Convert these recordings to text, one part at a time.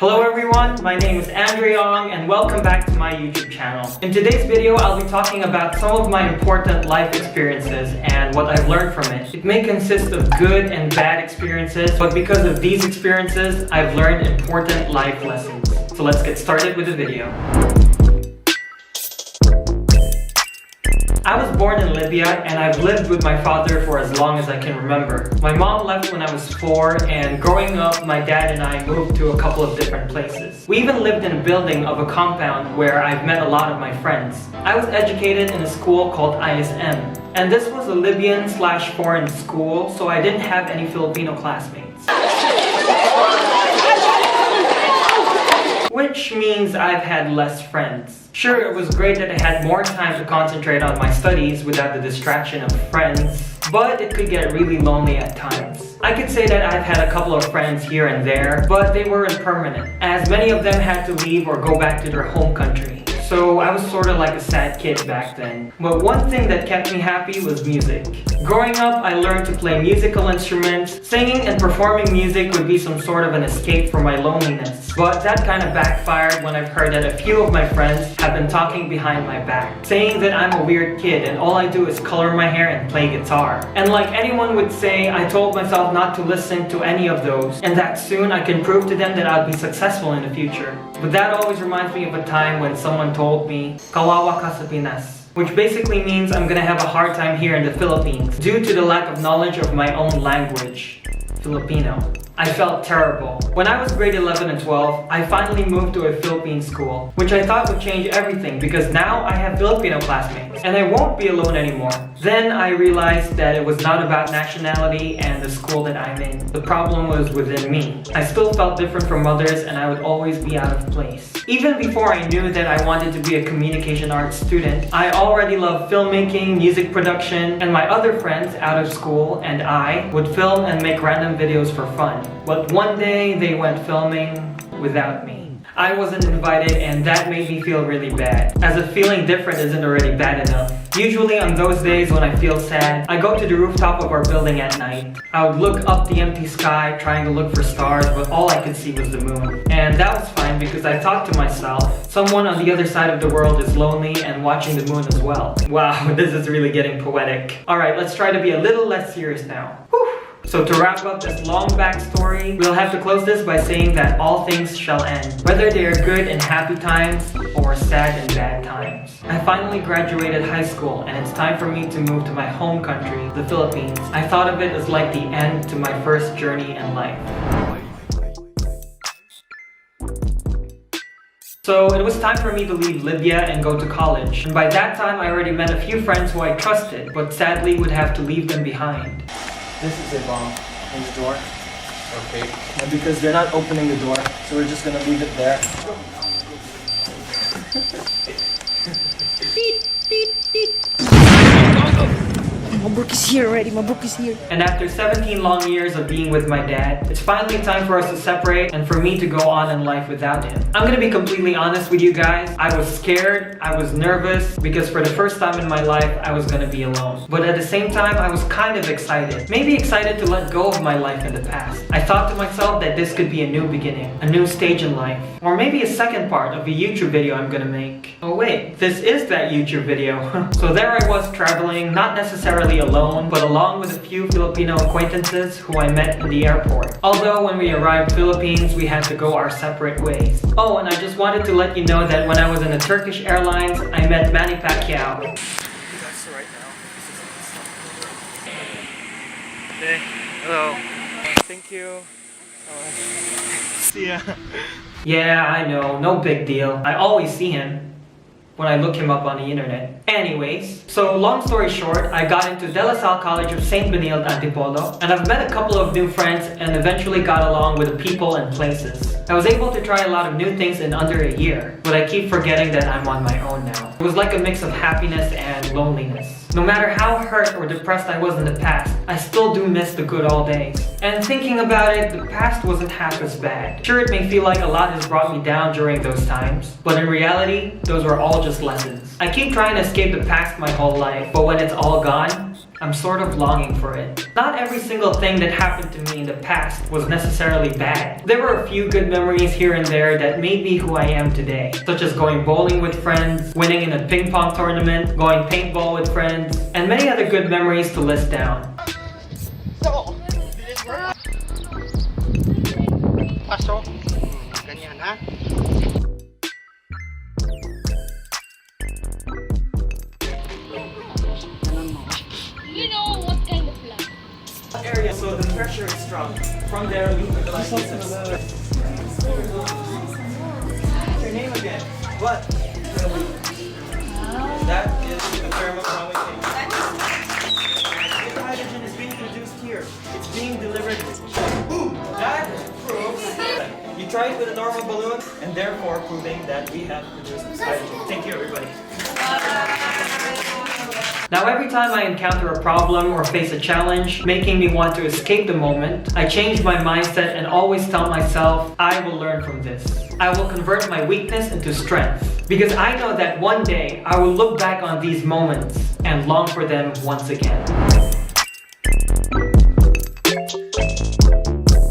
Hello everyone, my name is Andrei Ong and welcome back to my YouTube channel. In today's video, I'll be talking about some of my important life experiences and what I've learned from it. It may consist of good and bad experiences, but because of these experiences, I've learned important life lessons. So let's get started with the video. I was born in Libya and I've lived with my father for as long as I can remember. My mom left when I was 4 and growing up my dad and I moved to a couple of different places. We even lived in a building of a compound where I've met a lot of my friends. I was educated in a school called ISM and this was a Libyan/foreign school, so I didn't have any Filipino classmates. Which means I've had less friends. Sure, it was great that I had more time to concentrate on my studies without the distraction of friends, but it could get really lonely at times. I could say that I've had a couple of friends here and there, but they weren't permanent, as many of them had to leave or go back to their home country. So I was sort of like a sad kid back then. But one thing that kept me happy was music. Growing up, I learned to play musical instruments. Singing and performing music would be some sort of an escape from my loneliness. But that kind of backfired when I've heard that a few of my friends have been talking behind my back, saying that I'm a weird kid and all I do is color my hair and play guitar. And like anyone would say, I told myself not to listen to any of those, and that soon I can prove to them that I'll be successful in the future. But that always reminds me of a time when someone told me, "Kawawa ka sa Pinas," which basically means I'm gonna have a hard time here in the Philippines due to the lack of knowledge of my own language, Filipino. I felt terrible. When I was grade 11 and 12, I finally moved to a Philippine school, which I thought would change everything because now I have Filipino classmates and I won't be alone anymore. Then I realized that it was not about nationality and the school that I'm in. The problem was within me. I still felt different from others and I would always be out of place. Even before I knew that I wanted to be a communication arts student, I already loved filmmaking, music production, and my other friends out of school and I would film and make random videos for fun. But one day they went filming without me. I wasn't invited and that made me feel really bad, as if feeling different isn't already bad enough. Usually on those days when I feel sad, I go to the rooftop of our building at night. I would look up the empty sky trying to look for stars, but all I could see was the moon. And that was fine because I thought to myself, someone on the other side of the world is lonely and watching the moon as well. Wow, this is really getting poetic. Alright, let's try to be a little less serious now. Whew. So to wrap up this long backstory, we'll have to close this by saying that all things shall end, whether they are good and happy times or sad and bad times. I finally graduated high school and it's time for me to move to my home country, the Philippines. I thought of it as like the end to my first journey in life. So it was time for me to leave Libya and go to college. And by that time I already met a few friends who I trusted, but sadly would have to leave them behind. This is a bomb in the door. Okay. And because they're not opening the door, so we're just gonna leave it there. My book is here already, my book is here. And after 17 long years of being with my dad, it's finally time for us to separate and for me to go on in life without him. I'm gonna be completely honest with you guys. I was scared, I was nervous, because for the first time in my life, I was gonna be alone. But at the same time, I was kind of excited. Maybe excited to let go of my life in the past. I thought to myself that this could be a new beginning, a new stage in life. Or maybe a second part of a YouTube video I'm gonna make. Oh wait, this is that YouTube video. So there I was traveling, not necessarily alone, but along with a few Filipino acquaintances who I met in the airport. Although when we arrived Philippines, we had to go our separate ways. Oh, and I just wanted to let you know that when I was in the Turkish Airlines, I met Manny Pacquiao. That's right now. Okay, hello. Thank you. See ya. Yeah, I know, no big deal. I always see him when I look him up on the internet. Anyways, so long story short, I got into De La Salle College of St. Benilde Antipolo, and I've met a couple of new friends and eventually got along with the people and places. I was able to try a lot of new things in under a year, but I keep forgetting that I'm on my own now. It was like a mix of happiness and loneliness. No matter how hurt or depressed I was in the past, I still do miss the good old days. And thinking about it, the past wasn't half as bad. Sure, it may feel like a lot has brought me down during those times, but in reality, those were all just lessons. I keep trying to escape the past my whole life, but when it's all gone, I'm sort of longing for it. Not every single thing that happened to me in the past was necessarily bad. There were a few good memories here and there that made me who I am today, such as going bowling with friends, winning in a ping pong tournament, going paintball with friends, and many other good memories to list down. Pasok. Ganyan ha. You know what kind of love? Area, so the pressure is strong. From there, you can like this. Your name again? What? That is the thermochemical. Hydrogen is being produced here. It's being delivered. Boom! That proves you try it with a normal balloon, and therefore proving that we have produced hydrogen. Thank you, everybody. Now every time I encounter a problem or face a challenge making me want to escape the moment, I change my mindset and always tell myself, I will learn from this. I will convert my weakness into strength. Because I know that one day I will look back on these moments and long for them once again.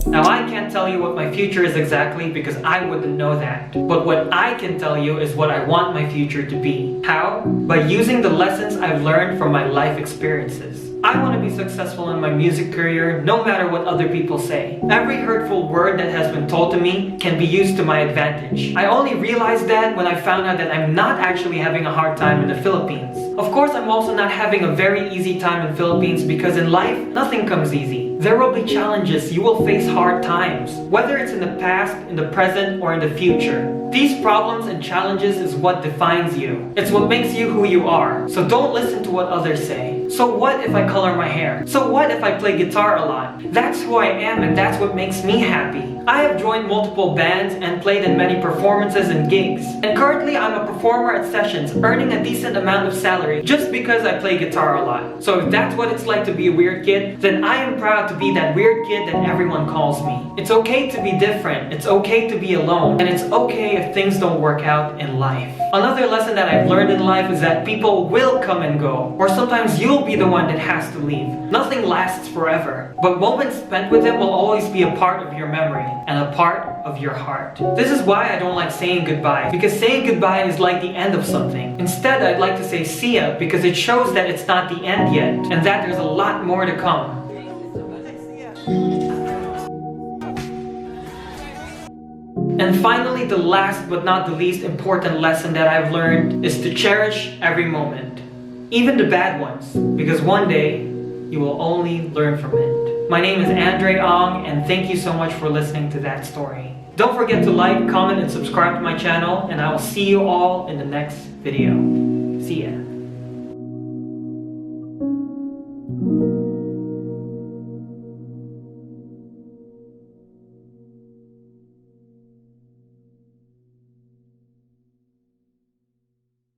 Now I can't tell you what my future is exactly because I wouldn't know that. But what I can tell you is what I want my future to be. How? By using the lessons I've learned from my life experiences. I want to be successful in my music career no matter what other people say. Every hurtful word that has been told to me can be used to my advantage. I only realized that when I found out that I'm not actually having a hard time in the Philippines. Of course, I'm also not having a very easy time in the Philippines because in life, nothing comes easy. There will be challenges, you will face hard times, whether it's in the past, in the present, or in the future. These problems and challenges is what defines you. It's what makes you who you are. So don't listen to what others say. So what if I color my hair? So what if I play guitar a lot? That's who I am and that's what makes me happy. I have joined multiple bands and played in many performances and gigs. And currently I'm a performer at sessions, earning a decent amount of salary just because I play guitar a lot. So if that's what it's like to be a weird kid, then I am proud to be that weird kid that everyone calls me. It's okay to be different, it's okay to be alone, and it's okay if things don't work out in life. Another lesson that I've learned in life is that people will come and go, or sometimes you'll be the one that has to leave. Nothing lasts forever, but moments spent with them will always be a part of your memory and a part of your heart. This is why I don't like saying goodbye, because saying goodbye is like the end of something. Instead, I'd like to say see ya, because it shows that it's not the end yet, and that there's a lot more to come. And finally, the last but not the least important lesson that I've learned is to cherish every moment, even the bad ones, because one day you will only learn from it. My name is Andrei Ong, and thank you so much for listening to that story. Don't forget to like, comment, and subscribe to my channel, and I will see you all in the next video.